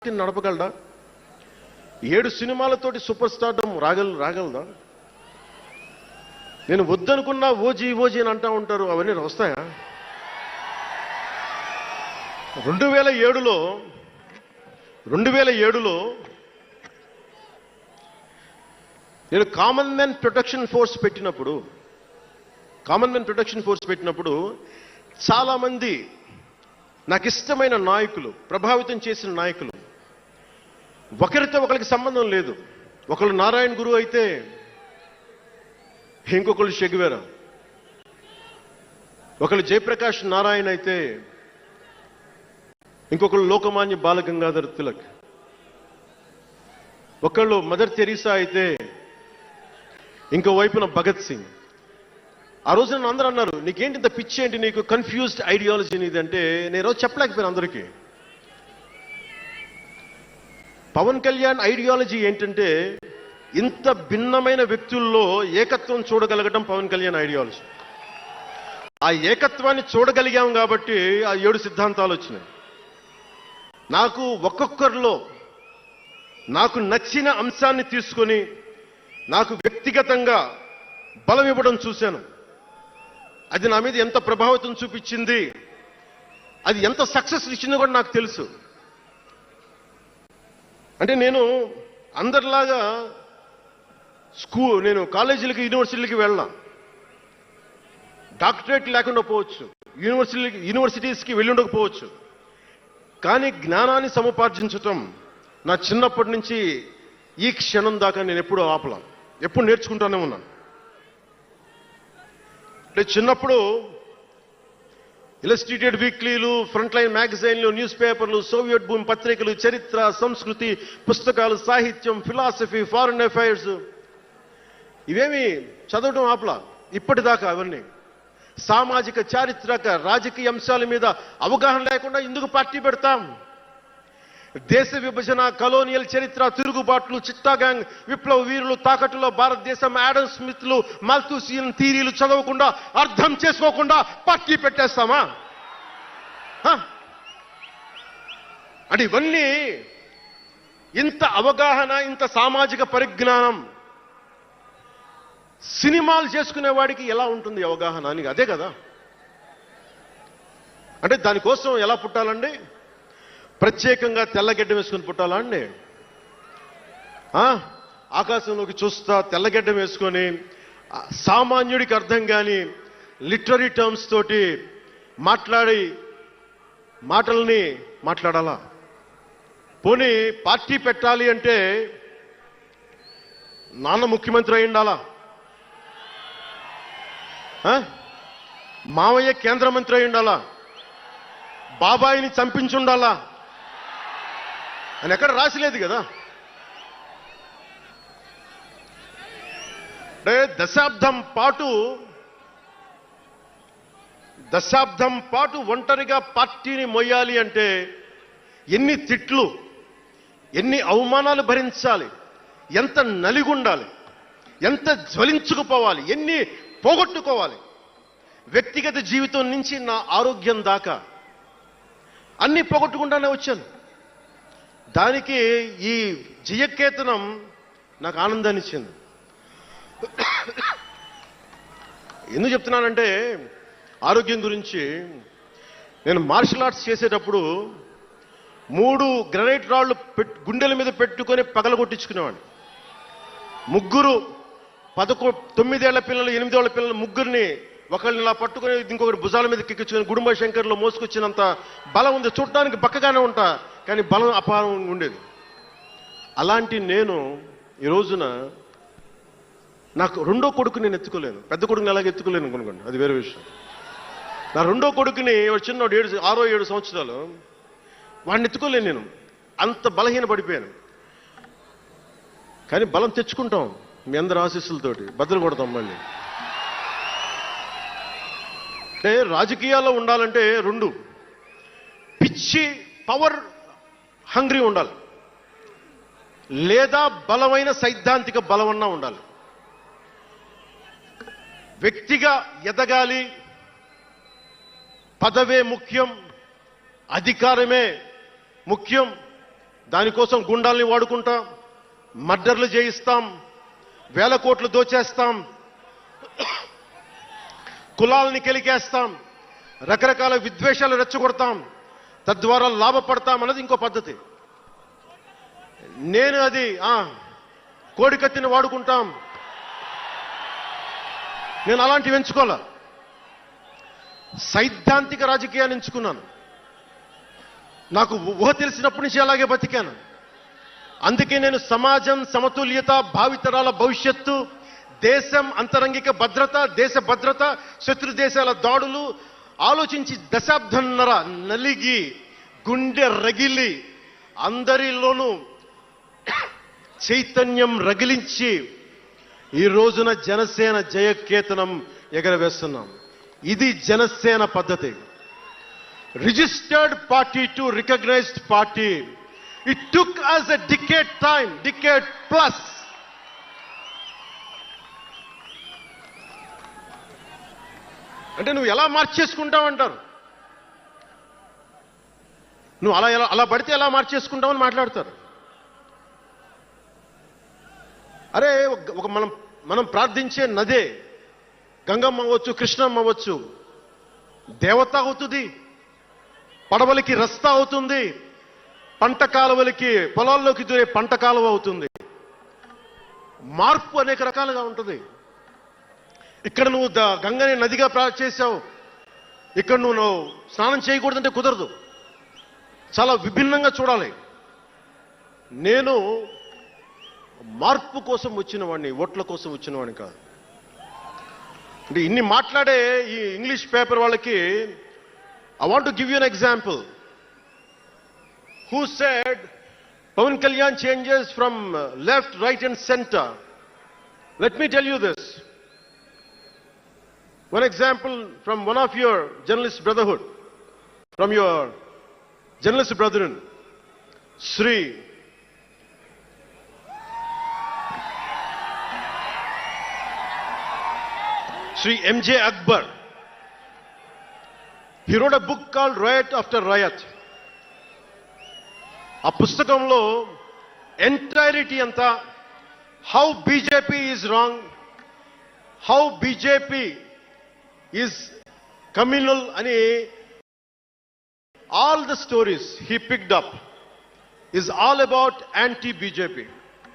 నడపగలడా? 7 సినిమాలతోటి super stardom రాగలదా? నేను వద్దనుకున్నా OG అని అంటా ఉంటారు, అవన్నీ వస్తాయా? 2007లో నేను కామన్ మ్యాన్ ప్రొటెక్షన్ ఫోర్స్ పెట్టినప్పుడు చాలామంది నాకు ఇష్టమైన నాయకులు, ప్రభావితం చేసిన నాయకులు, ఒకరితో ఒకరికి సంబంధం లేదు. ఒకళ్ళు నారాయణ గురు అయితే ఇంకొకళ్ళు షెగువేరా, ఒకళ్ళు జయప్రకాష్ నారాయణ అయితే ఇంకొకళ్ళు లోకమాన్య బాలగంగాధర్ తిలక్, ఒకళ్ళు మదర్ తెరీసా అయితే ఇంకో వైపున భగత్ సింగ్. ఆ రోజు నన్ను అందరూ అన్నారు, నీకేంటి ఇంత పిచ్చి, ఏంటి నీకు, కన్ఫ్యూజ్డ్ ఐడియాలజీ నీది అంటే నేను రోజు చెప్పలేకపోయాను అందరికీ. పవన్ కళ్యాణ్ ఐడియాలజీ ఏంటంటే ఇంత భిన్నమైన వ్యక్తుల్లో ఏకత్వం చూడగలగడం పవన్ కళ్యాణ్ ఐడియాలజీ. ఆ ఏకత్వాన్ని చూడగలిగాం కాబట్టి ఆ 7 సిద్ధాంతాలు వచ్చినాయి. నాకు ఒక్కొక్కరిలో నాకు నచ్చిన అంశాన్ని తీసుకొని నాకు వ్యక్తిగతంగా బలం ఇవ్వడం చూశాను. అది నా మీద ఎంత ప్రభావితం చూపించింది, అది ఎంత సక్సెస్ ఇచ్చిందో కూడా నాకు తెలుసు. అంటే నేను అందరిలాగా నేను కాలేజీలకి యూనివర్సిటీలకి వెళ్ళా, డాక్టరేట్ లేకుండా పోవచ్చు, యూనివర్సిటీస్కి వెళ్ళి ఉండకపోవచ్చు, కానీ జ్ఞానాన్ని సముపార్జించటం నా చిన్నప్పటి నుంచి ఈ క్షణం దాకా నేను ఎప్పుడూ ఆపలా, ఎప్పుడు నేర్చుకుంటానే ఉన్నాను. అంటే చిన్నప్పుడు ఇలస్ట్రేటెడ్ వీక్లీలు, ఫ్రంట్ లైన్ మ్యాగజైన్లు, న్యూస్ పేపర్లు, సోవియట్ భూమి పత్రికలు, చరిత్ర, సంస్కృతి పుస్తకాలు, సాహిత్యం, ఫిలాసఫీ, ఫారిన్ అఫైర్స్, ఇవేమి చదవటం ఆపలా ఇప్పటిదాకా. అవన్నీ సామాజిక, చారిత్రక, రాజకీయ అంశాల మీద అవగాహన లేకుండా ఎందుకు పార్టీ పెడతాం? దేశ విభజన, కలోనియల్ చరిత్ర, తిరుగుబాట్లు, చిట్టాగాంగ్, విప్లవ వీరులు, తాకట్టులో భారతదేశం, ఆడమ్ స్మిత్లు, మాల్థూసియన్ థీరీలు చదవకుండా, అర్థం చేసుకోకుండా పార్టీ పెట్టేస్తామా? అంటే ఇవన్నీ, ఇంత అవగాహన, ఇంత సామాజిక పరిజ్ఞానం సినిమాలు చేసుకునే వాడికి ఎలా ఉంటుంది అవగాహన అని? అదే కదా. అంటే దానికోసం ఎలా పుట్టాలండి? ప్రత్యేకంగా తెల్లగడ్డ వేసుకుని పుట్టాలా అండి? ఆకాశంలోకి చూస్తా తెల్లగడ్డం వేసుకొని సామాన్యుడికి అర్థం కాని లిటరీ టర్మ్స్ తోటి మాటల్ని మాట్లాడాలా? పోనీ పార్టీ పెట్టాలి అంటే నాన్న ముఖ్యమంత్రి అయి ఉండాలా? మావయ్య కేంద్ర మంత్రి అయి ఉండాలా? బాబాయిని చంపించుండాలా అని ఎక్కడ రాసిలేదు కదా. అంటే దశాబ్దం పాటు ఒంటరిగా పార్టీని మొయ్యాలి అంటే ఎన్ని తిట్లు, ఎన్ని అవమానాలు భరించాలి, ఎంత నలిగుండాలి, ఎంత జ్వలించుకుపోవాలి, ఎన్ని పోగొట్టుకోవాలి. వ్యక్తిగత జీవితం నుంచి నా ఆరోగ్యం దాకా అన్ని పోగొట్టుకుంటానే వచ్చాను. దానికి ఈ జయకేతనం నాకు ఆనందాన్ని ఇచ్చింది. ఎందుకు చెప్తున్నానంటే ఆరోగ్యం గురించి. నేను మార్షల్ ఆర్ట్స్ చేసేటప్పుడు 3 గ్రనైట్ రాళ్లు గుండెల మీద పెట్టుకొని పగలగొట్టించుకునేవాడిని. 9 ఏళ్ల పిల్లలు, 8 ఏళ్ల పిల్లలు, ముగ్గురిని ఒకళ్ళని ఇలా పట్టుకుని ఇంకొకటి భుజాల మీద కెక్కించుకొని గుడుంబ శంకర్లో మోసుకొచ్చినంత బలం ఉంది. చూడటానికి బక్కగానే ఉంటా, కానీ బలం అపారంగా ఉండేది. అలాంటి నేను ఈ రోజున నాకు రెండో కొడుకు నేను ఎత్తుకోలేను. పెద్ద కొడుకుని ఎలాగ ఎత్తుకోలేను అనుకోండి, అది వేరే విషయం. నా రెండో కొడుకుని చిన్నోడు 6-7 సంవత్సరాలు, వాడిని ఎత్తుకోలేను నేను, అంత బలహీన పడిపోయాను. కానీ బలం తెచ్చుకుంటాం మీ అందరి ఆశీస్సులతోటి, బద్దలు కొడతాం మళ్ళీ. అంటే రాజకీయాల్లో ఉండాలంటే 2, పిచ్చి పవర్ హంగ్రీ ఉండాలి, లేదా బలమైన సైద్ధాంతిక బలమన్నా ఉండాలి. వ్యక్తిగా ఎదగాలి, పదవే ముఖ్యం, అధికారమే ముఖ్యం, దానికోసం గుండాల్ని వాడుకుంటాం, మర్డర్లు చేయిస్తాం, వేల కోట్లు దోచేస్తాం, కులాలని కెలికేస్తాం, రకరకాల విద్వేషాలు రెచ్చగొడతాం, తద్వారా లాభపడతాం అన్నది ఇంకో పద్ధతి. నేను అది కోడికత్తిని వాడుకుంటాం, నేను అలాంటివి ఎంచుకోలే. సైద్ధాంతిక రాజకీయాన్ని ఎంచుకున్నాను. నాకు ఊహ తెలిసినప్పటి నుంచి అలాగే బతికాను. అందుకే నేను సమాజం, సమతుల్యత, భావితరాల భవిష్యత్తు, దేశం అంతరంగిక భద్రత, దేశ భద్రత, శత్రు దేశాల దాడులు ఆలోచించి దశాబ్దన్నర నలిగి గుండె రగిలి అందరిలోనూ చైతన్యం రగిలించి ఈ రోజున జనసేన జయకేతనం ఎగరవేస్తున్నాం. ఇది జనసేన పద్ధతి. Registered party to recognised party. It took us a decade plus. అంటే నువ్వు ఎలా మార్చేసుకుంటావంటారు. నువ్వు అలా పడితే ఎలా మార్చేసుకుంటావని మాట్లాడతారు. అరే ఒక మనం ప్రార్థించే నదే గంగమ్మ అవ్వచ్చు, కృష్ణమ్మ అవ్వచ్చు, దేవత అవుతుంది, పడవలకి రస్తా అవుతుంది, పంట కాలువలకి పొలాల్లోకి దూరే పంట కాలువ అవుతుంది. మార్పు అనేక రకాలుగా ఉంటుంది. ఇక్కడ నువ్వు గంగని నదిగా చేశావు, ఇక్కడ నువ్వు స్నానం చేయకూడదంటే కుదరదు. చాలా విభిన్నంగా చూడాలి. నేను మార్పు కోసం వచ్చిన వాడిని, ఓట్ల కోసం వచ్చిన వాడిని కాదు. అంటే ఇన్ని మాట్లాడే ఈ ఇంగ్లీష్ పేపర్ వాళ్ళకి I want to give you an example. Who said Pawan Kalyan changes from left, right and center? Let me tell you this. One example from one of your journalist brotherhood, from your journalist brethren, Sri M.J. Akbar. He wrote a book called Riot After Riot. ఆ పుస్తకంలో entirety అంతా how BJP is wrong, how BJP is communal అని all the stories he picked up is all about anti BJP.